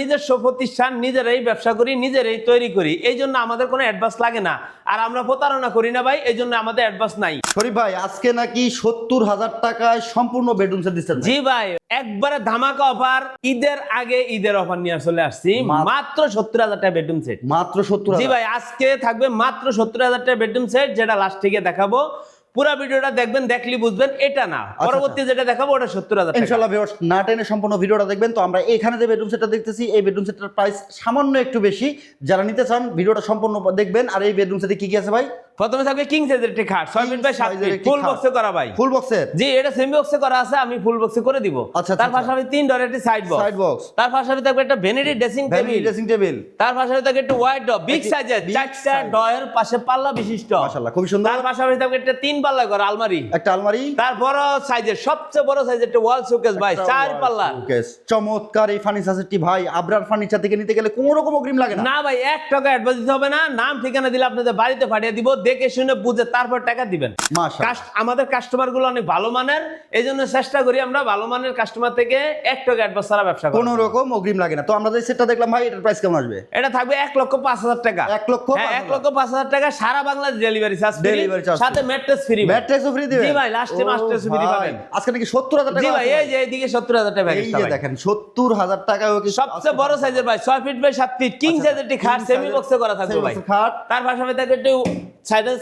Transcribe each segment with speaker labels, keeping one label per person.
Speaker 1: নিজস্ব প্রতিষ্ঠান, নিজেরাই ব্যবসা করি, নিজেরাই তৈরি করি, এই জন্য আমাদের কোনো অ্যাডভান্স লাগে না। আর আমরা প্রতারণা করি না ভাই, এই জন্য আমাদের অ্যাডভান্স নাই।
Speaker 2: শরীফ ভাই আজকে নাকি 70,000 টাকায় সম্পূর্ণ বেডরুম সেট দিচ্ছেন?
Speaker 1: জি ভাই, একবারে ধামাকা অফার, ঈদের আগে ঈদের অফার নিয়ে চলে আসছি। মাত্র 70,000 টাকা বেডরুম সেট।
Speaker 2: মাত্র 70,000?
Speaker 1: জি ভাই, আজকে থাকবে মাত্র 70,000 টাকা বেডরুম সেট, যেটা লাস্ট থেকে দেখাবো। পুরো ভিডিওটা দেখবেন, দেখলি বুঝবেন এটা না, পরবর্তী যেটা দেখাবো ওটা 70,000 টাকা।
Speaker 2: ইনশাআল্লাহ ভিউয়ার্স না টেনে সম্পূর্ণ ভিডিওটা দেখবেন। তো আমরা এখানে যে বেডরুম সেটটা দেখতেছি, এই বেডরুম সেটটার প্রাইস সামান্য একটু বেশি। যারা নিতে চান ভিডিওটা সম্পূর্ণ দেখবেন। আর এই বেডরুম সেটে কি কি আছে ভাই?
Speaker 1: প্রথমে থাকবে কিং সাইজের একটি খাট, 6 ফিট বাই 7 ফিট, ফুল বক্সে করা ভাই।
Speaker 2: ফুল বক্সের?
Speaker 1: জি, এটা সেমি বক্সে করা আছে, আমি ফুল বক্সে করে দিব।
Speaker 2: আচ্ছা,
Speaker 1: তার পাশাপাশি 3 ডোর একটি সাইড বক্স। তার পাশাপাশি থাকবে একটা ভ্যানিটি ড্রেসিং টেবিল। তার পাশাপাশি থাকবে একটা ওয়াইড ডোর বিগ সাইজের, 4টা ডোরের পাশে পাল্লা বিশিষ্ট।
Speaker 2: মাশাআল্লাহ খুব সুন্দর।
Speaker 1: তার পাশাপাশি থাকবে একটা 3 পাল্লা করা আলমারি,
Speaker 2: একটা আলমারি।
Speaker 1: তার বড় সাইজের, সবচেয়ে বড় সাইজের একটা ওয়াল শোকেস ভাই, 4 পাল্লা
Speaker 2: শোকেস। চমৎকার এই ফার্নিচারটি ভাই আবরার ফার্নিচার থেকে নিতে গেলে কোনো রকম অগ্রিম লাগে না?
Speaker 1: না ভাই, 1 টাকা অ্যাডভান্স দিতে হবে না। নাম ঠিকানা দিলে আপনাদের বাড়িতে পাঠিয়ে দিব, দেখে শুনে বুঝে তারপর টাকা দিবেন। আমাদের কাস্টমার গুলো অনেক ভালো মানের, এই জন্য চেষ্টা করি আমরা ভালো মানের কাস্টমার থেকে 1 টাকা অ্যাডভান্স ছাড়া ব্যবসা করি,
Speaker 2: কোনো রকম অগ্রিম লাগে না। তো আমরা যে সেটটা দেখলাম ভাই, এটার প্রাইস কেমন আসবে?
Speaker 1: এটা থাকবে 1,05,000 টাকা। 1,05,000 টাকা, সারা বাংলাদেশ ডেলিভারি চার্জ ফ্রি, সাথে ম্যাট্রেস ফ্রি।
Speaker 2: ম্যাট্রেসও ফ্রি দিবেন?
Speaker 1: জি ভাই, লাস্টে ম্যাট্রেস ফ্রি পাবেন।
Speaker 2: আজকে নাকি 70,000 টাকা?
Speaker 1: জি ভাই, এই যে এইদিকে 70,000 টাকা।
Speaker 2: এই যে দেখেন 70,000 টাকায় কি
Speaker 1: সবচেয়ে বড় সাইজের ভাই, 6 ফিট বাই 7 ফিট কিং সাইজের একটি খাট, সেমি বক্সে করা থাকবে ভাই। তার পাশাপাশি থাকবে একটু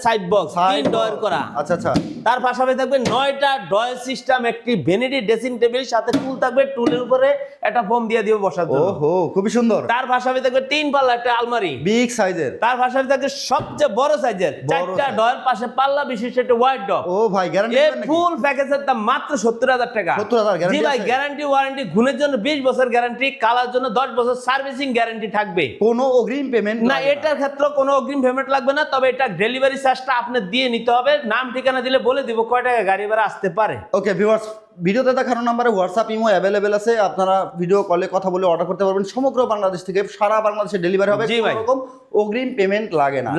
Speaker 1: সাইড বক্স 3 ডোর করা।
Speaker 2: আচ্ছা।
Speaker 1: তার পাশাপাশি থাকবে 9টা ড্রয়ার সিস্টেম, একটি ভ্যানিটি ড্রেসিং টেবিল, সাথে টুল থাকবে, টুলের উপরে একটা ফোম দিয়ে দিব বসার জন্য।
Speaker 2: ওহো খুবই সুন্দর।
Speaker 1: তার পাশাপাশি থাকবে 3 পাল্লা একটা আলমারি
Speaker 2: বিগ সাইজের।
Speaker 1: তার পাশাপাশি থাকবে সবচেয়ে বড় সাইজের 4টা ড্রয়ার, পাশে পাল্লা বিশিষ্ট একটা ওয়াইড ডোর।
Speaker 2: ও ভাই গ্যারান্টি
Speaker 1: এই
Speaker 2: দিবেন নাকি?
Speaker 1: ফুল প্যাকেজের দাম মাত্র 70,000 টাকা।
Speaker 2: 70,000 গ্যারান্টি?
Speaker 1: জি ভাই, গ্যারান্টি ওয়ারেন্টি, গুণের জন্য 20 বছর গ্যারান্টি, কালার জন্য 10 বছর সার্ভিসিং গ্যারান্টি থাকবে।
Speaker 2: কোনো অগ্রিম পেমেন্ট
Speaker 1: না, এটার ক্ষেত্রে কোনো অগ্রিম পেমেন্ট লাগবে না, তবে এটা ডেলিভারি চার্জটা আপনি দিয়ে নিতে হবে। নাম ঠিকানা দিলে বলে দিব কয় টাকা গাড়ি ভাড়া আসতে পারে।
Speaker 2: ওকে ভিউয়ার্স, ভিডিওতে দেখানো নাম্বারে হোয়াটসঅ্যাপ ইমো অ্যাভেলেবেল আছে, আপনারা ভিডিও কলে কথা বলে অর্ডার করতে পারবেন। সমগ্র বাংলাদেশ থেকে, সারা বাংলাদেশে ডেলিভারি হবে, কোনো রকম অগ্রিম পেমেন্ট লাগে না।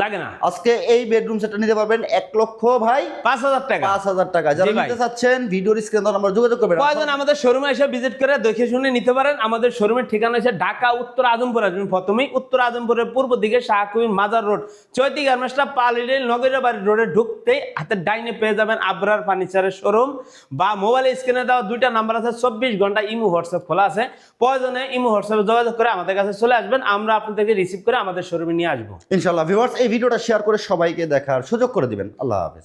Speaker 2: আজকে এই বেডরুম সেটটা নিতে পারবেন 1,05,000 টাকা। 5,000 টাকা। যারা নিতে চাচ্ছেন ভিডিওর স্ক্রিনে নাম্বার যোগাযোগ করবেন।
Speaker 1: প্রয়োজন আমাদের শোরুমে এসে ভিজিট করে দেখে শুনে নিতে পারেন। আমাদের শোরুমের ঠিকানা হচ্ছে ঢাকা উত্তর আজমপুর। আসবেন প্রথমেই উত্তর আজমপুরের পূর্ব দিকে শাহকুমিন মাজার রোড, চৈতি গার্মেন্টসটা পালিডেল নগরের বাড়ি রোডে ঢুকতেই হাতের ডাইনে পেয়ে যাবেন আবরার ফার্নিচারের শোরুম। বা মোবাইলে স্ক্রিনে দেওয়া 2টা নাম্বার আছে, 24 ঘন্টা ইমো হোয়াটসঅ্যাপ খোলা আছে। প্রয়োজনে ইমো হোয়াটসঅ্যাপে যোগাযোগ করে আমাদের কাছে চলে আসবেন, আমরা আপনাদেরকে রিসিভ করে আমাদের শোরুমে নিয়ে আসবো
Speaker 2: ইনশাআল্লাহ। ভিউয়ার্স এই ভিডিওটা শেয়ার করে সবাইকে দেখার সুযোগ করে দিবেন। আল্লাহ হাফেজ।